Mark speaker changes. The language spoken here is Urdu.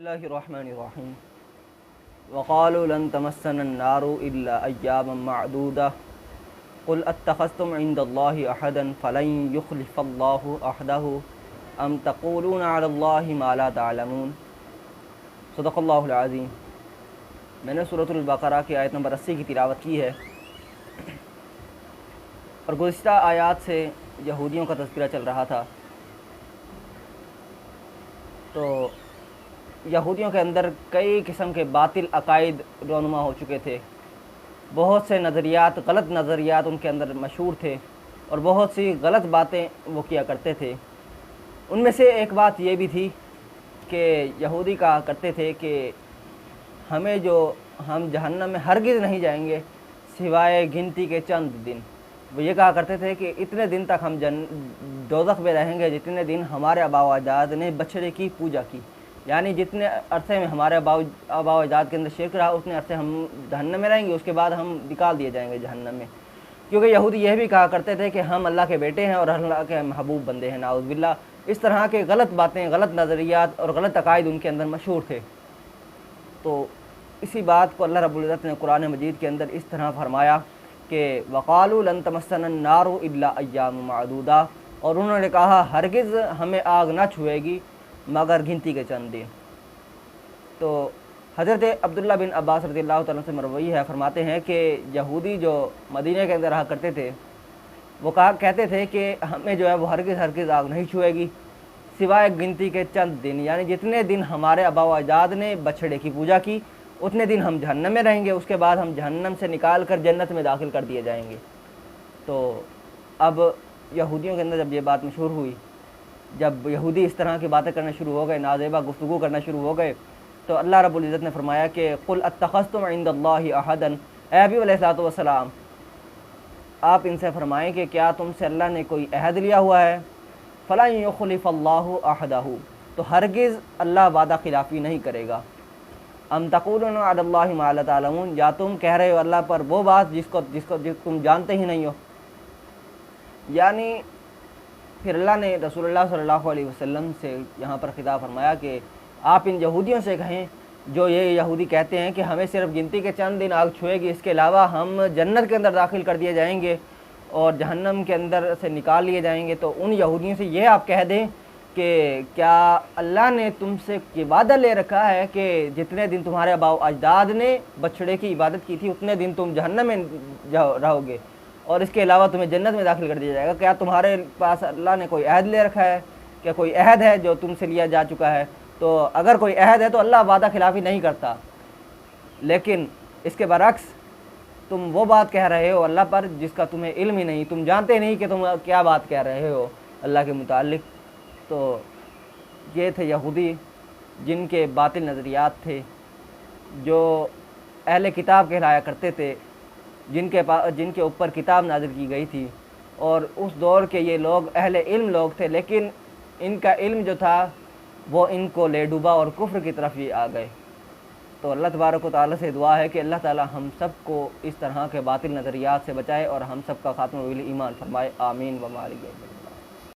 Speaker 1: اللہ الرحمن الرحیم وقالوا لن تمسنا النار الا ایاما معدودہ قل اتخذتم عند اللہ احدا فلن یخلف اللہ عہدہ ام تقولون علی اللہ ما لا تعلمون۔ صدق اللہ العظیم۔ میں نے سورۃ البقرہ کی آیت نمبر 80 کی تلاوت کی ہے اور گزشتہ آیات سے یہودیوں کا تذکرہ چل رہا تھا۔ تو یہودیوں کے اندر کئی قسم کے باطل عقائد رونما ہو چکے تھے، بہت سے نظریات، غلط نظریات ان کے اندر مشہور تھے اور بہت سی غلط باتیں وہ کیا کرتے تھے۔ ان میں سے ایک بات یہ بھی تھی کہ یہودی کہا کرتے تھے کہ ہم جہنم میں ہرگز نہیں جائیں گے سوائے گنتی کے چند دن۔ وہ یہ کہا کرتے تھے کہ اتنے دن تک ہم دوزخ میں رہیں گے جتنے دن ہمارے آباء و اجداد نے بچھڑے کی پوجا کی، یعنی جتنے عرصے میں ہمارے آباء و اجداد کے اندر شرک رہا اتنے عرصے ہم جہنم میں رہیں گے، اس کے بعد ہم نکال دیے جائیں گے جہنم میں۔ کیونکہ یہودی یہ بھی کہا کرتے تھے کہ ہم اللہ کے بیٹے ہیں اور اللہ کے محبوب بندے ہیں، نعوذ باللہ۔ اس طرح کے غلط باتیں، غلط نظریات اور غلط عقائد ان کے اندر مشہور تھے۔ تو اسی بات کو اللہ رب العزت نے قرآن مجید کے اندر اس طرح فرمایا کہ وَقَالُوا لَن تَمَسَّنَا النَّارُ إِلَّا أَيَّامًا مَّعْدُودَةً، اور انہوں نے کہا ہرگز ہمیں آگ نہ چھوئے گی مگر گنتی کے چند دن۔ تو حضرت عبداللہ بن عباس رضی اللہ تعالیٰ سے مروی ہے، فرماتے ہیں کہ یہودی جو مدینہ کے اندر رہا کرتے تھے وہ کہتے تھے کہ ہمیں جو ہے وہ ہرگز آگ نہیں چھوئے گی سوائے گنتی کے چند دن، یعنی جتنے دن ہمارے آباء و اجداد نے بچھڑے کی پوجا کی اتنے دن ہم جہنم میں رہیں گے، اس کے بعد ہم جہنم سے نکال کر جنت میں داخل کر دیے جائیں گے۔ تو اب یہودیوں کے اندر جب یہ بات مشہور ہوئی، جب یہودی اس طرح کی باتیں کرنا شروع ہو گئے، نازیبہ گفتگو کرنا شروع ہو گئے، تو اللہ رب العزت نے فرمایا کہ قل اتخذتم عند اللہ احدا، اے نبی علیہ الصلوۃ والسلام آپ ان سے فرمائیں کہ کیا تم سے اللہ نے کوئی عہد لیا ہوا ہے؟ فلن یخلف اللہ عہدہ، تو ہرگز اللہ وعدہ خلافی نہیں کرے گا۔ ام تقولون علی اللہ ما لا تعلمون، یا تم کہہ رہے ہو اللہ پر وہ بات جس کو تم جانتے ہی نہیں ہو۔ یعنی پھر اللہ نے رسول اللہ صلی اللہ علیہ وسلم سے یہاں پر خطاب فرمایا کہ آپ ان یہودیوں سے کہیں جو یہ یہودی کہتے ہیں کہ ہمیں صرف گنتی کے چند دن آگ چھوئے گی، اس کے علاوہ ہم جنت کے اندر داخل کر دیے جائیں گے اور جہنم کے اندر سے نکال لیے جائیں گے، تو ان یہودیوں سے یہ آپ کہہ دیں کہ کیا اللہ نے تم سے یہ وعدہ لے رکھا ہے کہ جتنے دن تمہارے آباء و اجداد نے بچھڑے کی عبادت کی تھی اتنے دن تم جہنم میں رہو گے اور اس کے علاوہ تمہیں جنت میں داخل کر دیا جائے گا؟ کیا تمہارے پاس اللہ نے کوئی عہد لے رکھا ہے؟ کیا کوئی عہد ہے جو تم سے لیا جا چکا ہے؟ تو اگر کوئی عہد ہے تو اللہ وعدہ خلافی نہیں کرتا، لیکن اس کے برعکس تم وہ بات کہہ رہے ہو اللہ پر جس کا تمہیں علم ہی نہیں، تم جانتے نہیں کہ تم کیا بات کہہ رہے ہو اللہ کے متعلق۔ تو یہ تھے یہودی جن کے باطل نظریات تھے، جو اہل کتاب کہلایا کرتے تھے، جن کے اوپر کتاب نازل کی گئی تھی، اور اس دور کے یہ لوگ اہل علم لوگ تھے، لیکن ان کا علم جو تھا وہ ان کو لے ڈوبا اور کفر کی طرف یہ آ گئے۔ تو اللہ تبارک و تعالیٰ سے دعا ہے کہ اللہ تعالیٰ ہم سب کو اس طرح کے باطل نظریات سے بچائے اور ہم سب کا خاتمہ بالایمان فرمائے، آمین و مالک۔